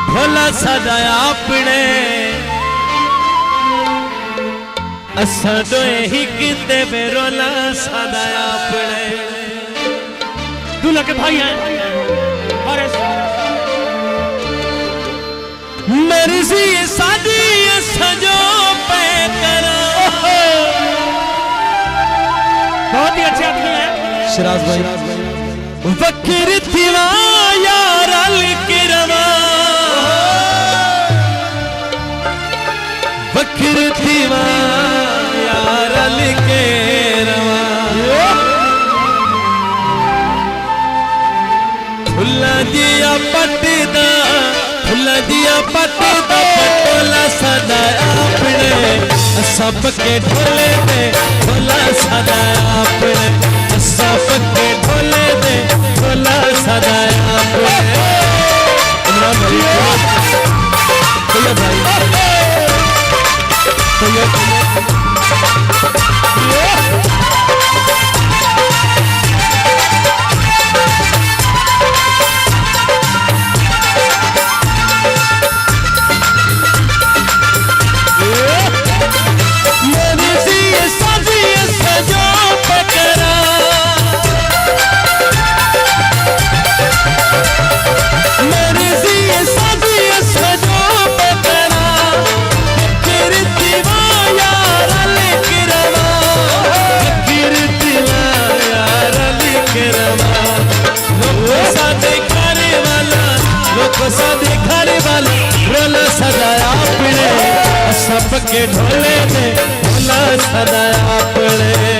ढोला सदाया अपने असा दोए ही किते बेरोला सदाया अपने। दूल्हा के भाई हैं और मर्जी सादी सजो पे करो। बहुत ही अच्छे आदमी हैं शिराज भाई। वकीर थीवा यार के रवा, वकीर थीवा यार के रवा। फुला दिया पटदा, फुला दिया पटदा पटोला सदाया अपने सबके ढोले में ढोला सदाया अपने सबके ढोले में ढोला सदाया अपने। इमरान भाई सदाया अपने सबके ढोले में ढोला सदाया अपने।